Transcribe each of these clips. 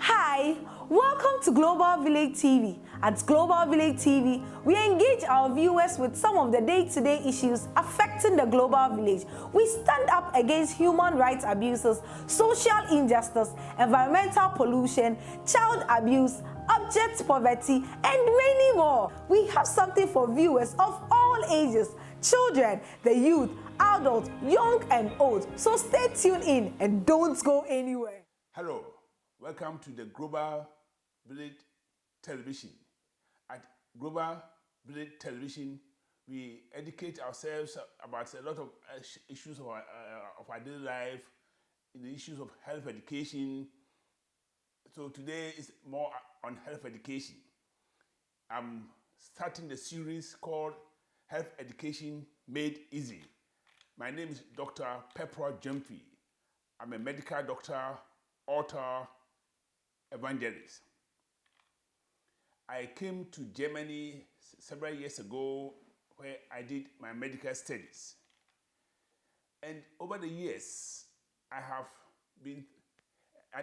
Hi, welcome to Global Village TV. At Global Village TV, we engage our viewers with some of the day-to-day issues affecting the global village. We stand up against human rights abuses, social injustice, environmental pollution, child abuse, abject poverty, and many more. We have something for viewers of all ages, children, the youth, adults, young and old. So stay tuned in and don't go anywhere. Hello, welcome to the Global Village Television. At Global Village Television, we educate ourselves about a lot of issues of our daily life, in the issues of health education. So today is more on health education. I'm starting the series called Health Education Made Easy. My name is Dr. Pepper Jemfi. I'm a medical doctor, author, evangelist. I came to Germany several years ago where I did my medical studies. And over the years, an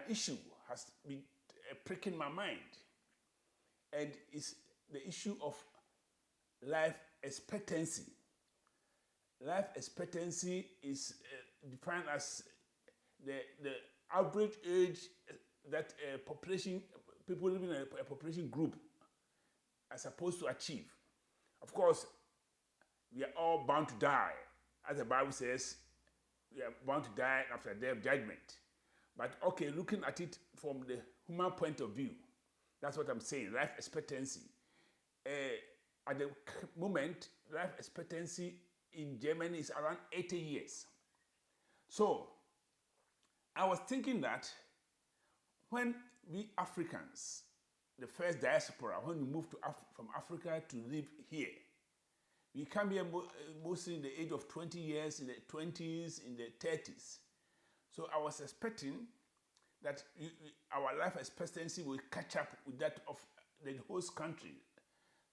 issue has been pricking my mind. And it's the issue of life expectancy. Life expectancy is defined as the average age that people living in a population group are supposed to achieve. Of course, we are all bound to die. As the Bible says, we are bound to die after the day of judgment. But okay, looking at it from the human point of view, that's what I'm saying, life expectancy. At the moment, life expectancy in Germany is around 80 years. So, I was thinking that when we Africans, the first diaspora, when we moved from Africa to live here, we come here mostly in the age of 20 years, in the 20s, in the 30s. So I was expecting that our life expectancy will catch up with that of the host country.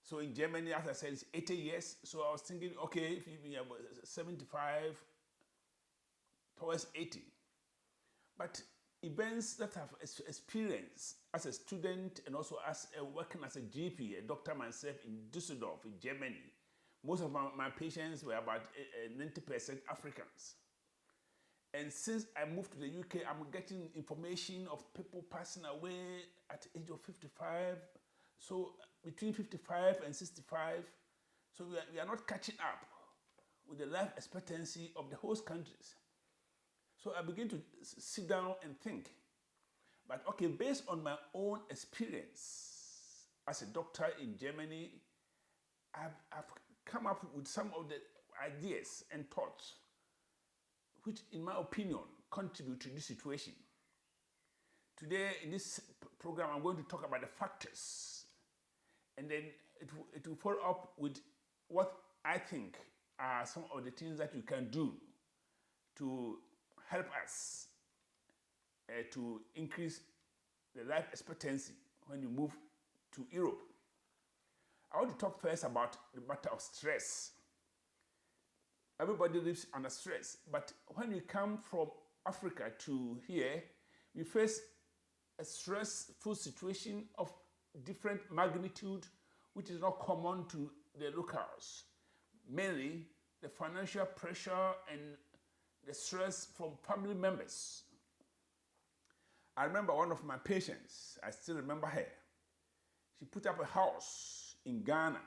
So in Germany, as I said, it's 80 years. So I was thinking, okay, if you have 75 towards 80. But events that I've experienced as a student and also as working as a GP, a doctor myself in Düsseldorf, in Germany, most of my patients were about 90% Africans. And since I moved to the UK, I'm getting information of people passing away at the age of 55. So between 55 and 65, so we are not catching up with the life expectancy of the host countries. So I begin to sit down and think, but okay, based on my own experience as a doctor in Germany, I've come up with some of the ideas and thoughts which, in my opinion, contribute to this situation. Today, in this program, I'm going to talk about the factors, and then it will follow up with what I think are some of the things that you can do to help us to increase the life expectancy when you move to Europe. I want to talk first about the matter of stress. Everybody lives under stress, but when we come from Africa to here, we face a stressful situation of different magnitude, which is not common to the locals. Mainly the financial pressure and the stress from family members. I remember one of my patients, I still remember her. She put up a house in Ghana,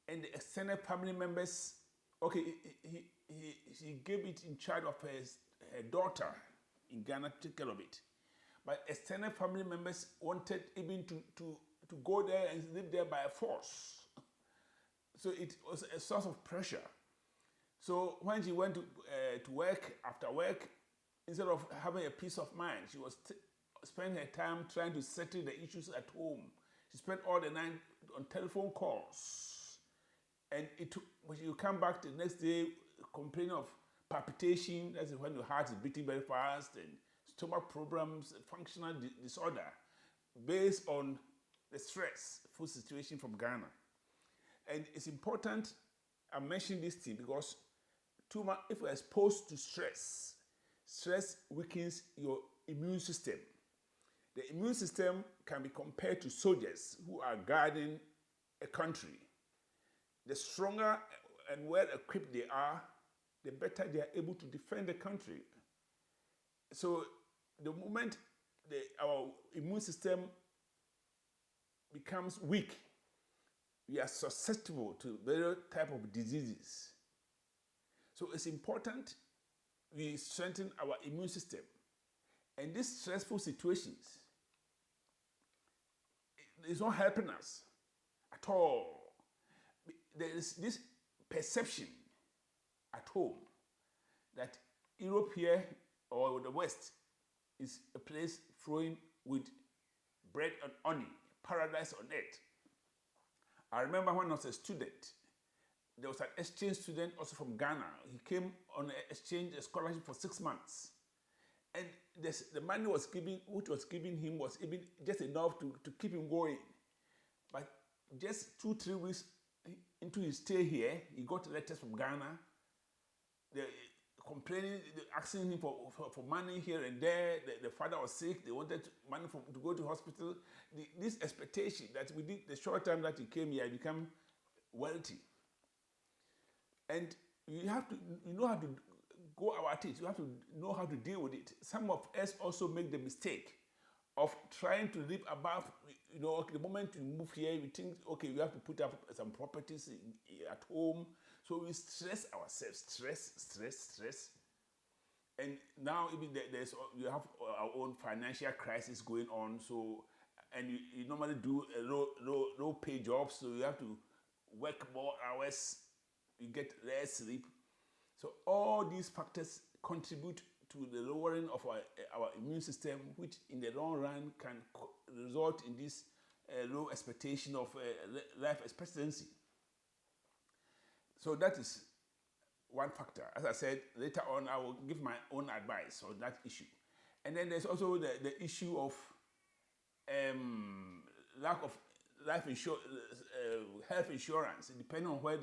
and the extended family members, okay, she gave it in charge of her daughter in Ghana to take care of it. But extended family members wanted even to go there and live there by force. So it was a source of pressure. So when she went to work, after work, instead of having a peace of mind, she was spending her time trying to settle the issues at home. She spent all the night on telephone calls. And when you come back the next day complaining of palpitation, that's when your heart is beating very fast, and stomach problems, functional disorder, based on the stressful situation from Ghana. And it's important I mention this thing because if you're exposed to stress, stress weakens your immune system. The immune system can be compared to soldiers who are guarding a country. The stronger and well equipped they are, the better they are able to defend the country. So the moment our immune system becomes weak, we are susceptible to various type of diseases. So it's important we strengthen our immune system. And these stressful situations, it's not helping us at all. There is this perception at home that Europe here or the West is a place flowing with bread and honey, paradise on earth. I remember when I was a student, there was an exchange student also from Ghana. He came on an exchange scholarship for 6 months. And the money which was given him was even just enough to keep him going. But just 2-3 weeks into his stay here, he got letters from Ghana, complaining, asking him for money here and there. The father was sick. They wanted money to go to hospital. This expectation that within the short time that he came here, he became wealthy. And you know how to go about it. You have to know how to deal with it. Some of us also make the mistake of trying to live above. The moment you move here, we think, okay, we have to put up some properties at home. So we stress ourselves, stress. And now even you have our own financial crisis going on. So, and you normally do a low pay job, so you have to work more hours. You get less sleep. So all these factors contribute to the lowering of our immune system, which in the long run can result in this low expectation of life expectancy. So that is one factor. As I said, later on I will give my own advice on that issue. And then there's also the issue of lack of health insurance, depending on where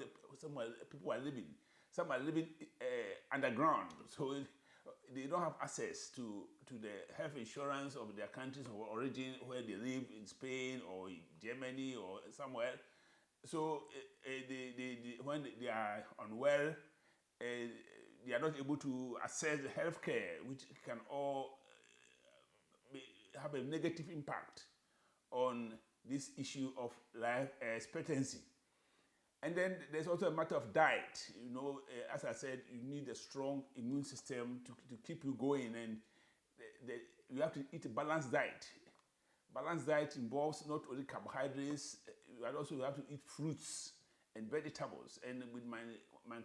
people are living. Some are living underground, so they don't have access to the health insurance of their countries of origin, where they live, in Spain or in Germany or somewhere. So when they are unwell, they are not able to access the health care, which can all have a negative impact on this issue of life expectancy. And then there's also a matter of diet. As I said, you need a strong immune system to keep you going, and you have to eat a balanced diet. Balanced diet involves not only carbohydrates, but also you have to eat fruits and vegetables. And with my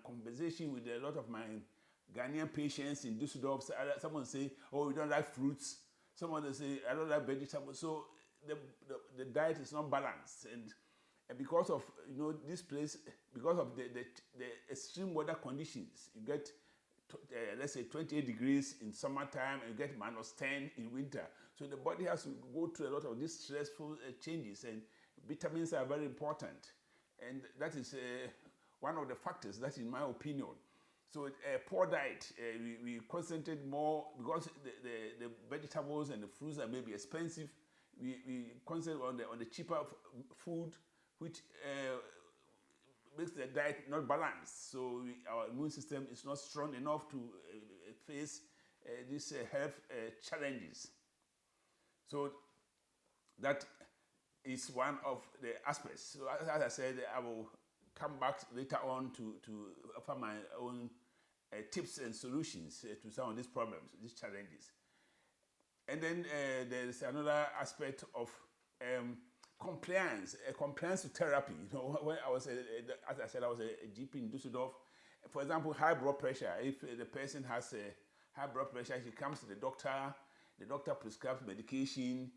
conversation with a lot of my Ghanaian patients in Düsseldorf, someone say, "Oh, you don't like fruits." Someone will say, "I don't like vegetables." So the diet is not balanced, and because of this place, because of the extreme weather conditions, you get let's say 28 degrees in summertime, and you get -10 in winter. So the body has to go through a lot of these stressful changes, and vitamins are very important, and that is one of the factors. That, in my opinion. So poor diet, we concentrate more because the vegetables and the fruits are maybe expensive. We concentrate on the cheaper food, which makes the diet not balanced. So our immune system is not strong enough to face these health challenges. So that is one of the aspects. So as I said, I will come back later on to offer my own tips and solutions to some of these problems, these challenges. And then there's another aspect of compliance to therapy. When I was, as I said, I was a GP in Düsseldorf. For example, high blood pressure. If the person has high blood pressure, he comes to the doctor prescribes medication,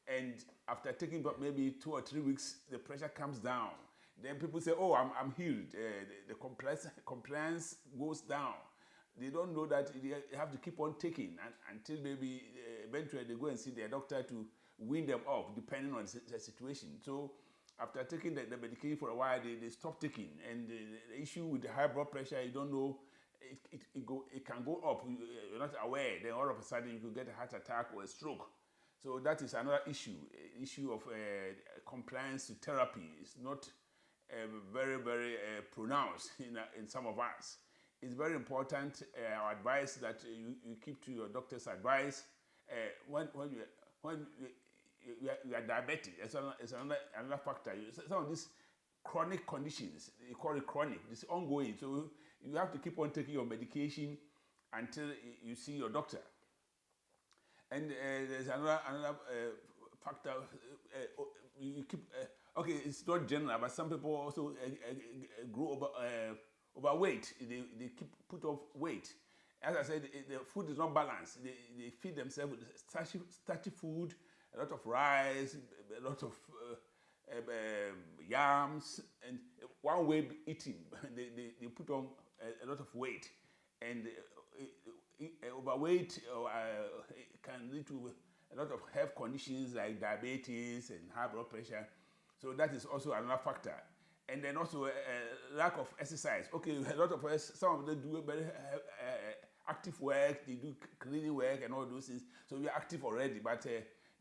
and after taking maybe 2 or 3 weeks, the pressure comes down. Then people say, "Oh, I'm healed." The compliance goes down. They don't know that they have to keep on taking until maybe eventually they go and see their doctor to wean them off, depending on the situation. So after taking the medication for a while, they stop taking. And the issue with the high blood pressure, you don't know, it can go up. You're not aware. Then all of a sudden you could get a heart attack or a stroke. So that is another issue of compliance to therapy. It's not very, very pronounced in some of us. It's very important, our advice, that you keep to your doctor's advice. When you are diabetic, it's another factor. Some of these chronic conditions, you call it chronic, it's ongoing. So you have to keep on taking your medication until you see your doctor. And there's another factor. You keep okay. It's not general, but some people also grow overweight. They keep put off weight. As I said, the food is not balanced. They feed themselves with starchy food, a lot of rice, a lot of yams, and one way eating. They put on a lot of weight, and overweight can lead to a lot of health conditions like diabetes and high blood pressure. So that is also another factor. And then also lack of exercise. Okay, a lot of us, some of them do very active work, they do cleaning work and all those things. So we are active already, but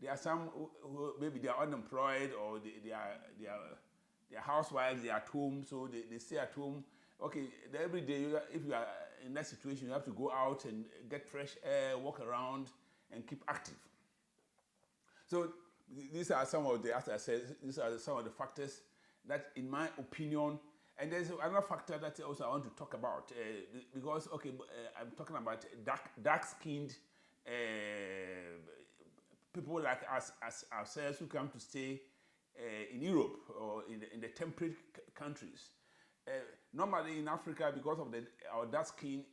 there are some who maybe they are unemployed, or they are housewives, they are at home, so they stay at home. Okay, every day, if you are in that situation, you have to go out and get fresh air, walk around, and keep active. So these are some of the, as I said, these are some of the factors that, in my opinion, and there's another factor that also I want to talk about, because, okay, I'm talking about dark-skinned people like us, as ourselves, who come to stay in Europe or in the temperate countries. Normally in Africa, because of our dark skin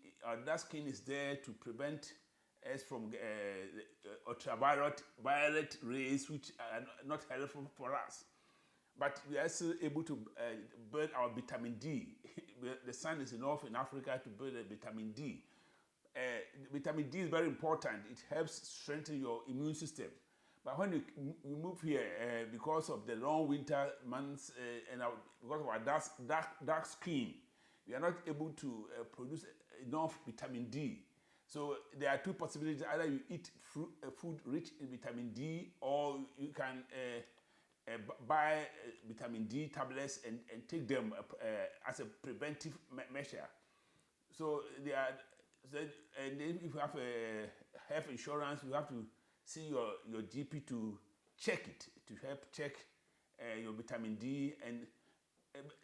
is there to prevent us from ultraviolet rays, which are not helpful for us. But we are still able to build our vitamin D. The sun is enough in Africa to build a vitamin D. Vitamin D is very important. It helps strengthen your immune system. But when we move here, because of the long winter months and because of our dark skin, we are not able to produce enough vitamin D. So there are two possibilities. Either you eat food rich in vitamin D, or you can buy vitamin D tablets and take them as a preventive measure. So they are, and then if you have a health insurance, you have to see your GP to check it, to help check your vitamin D. And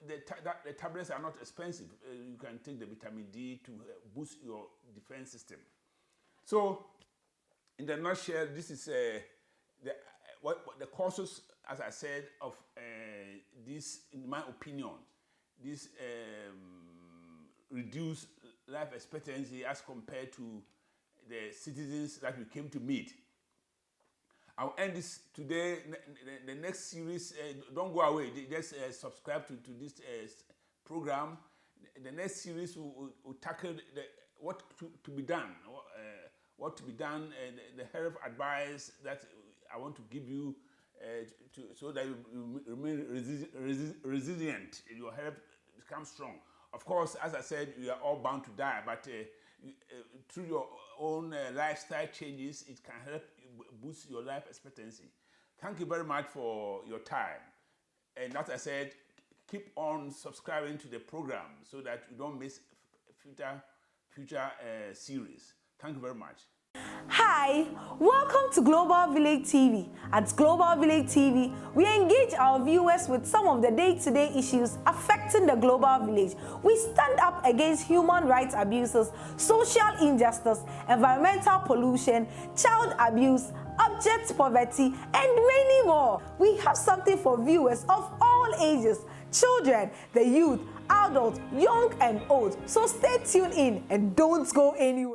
the tablets are not expensive. You can take the vitamin D to boost your defense system. So, in the nutshell, this is what the causes, as I said, of this, in my opinion, this reduced life expectancy as compared to the citizens that we came to meet. I'll end this today. The next series, don't go away. Just subscribe to this program. The next series will tackle what to be done. What to be done, and the health advice that I want to give you so that you remain resilient. Your health becomes strong. Of course, as I said, we are all bound to die, but through your own lifestyle changes, it can help boost your life expectancy. Thank you very much for your time. And as I said, keep on subscribing to the program so that you don't miss future series. Thank you very much. Hi, welcome to Global Village TV. At Global Village TV, we engage our viewers with some of the day-to-day issues affecting the global village. We stand up against human rights abuses, social injustice, environmental pollution, child abuse, abject poverty, and many more. We have something for viewers of all ages, children, the youth, adults, young and old. So stay tuned in and don't go anywhere.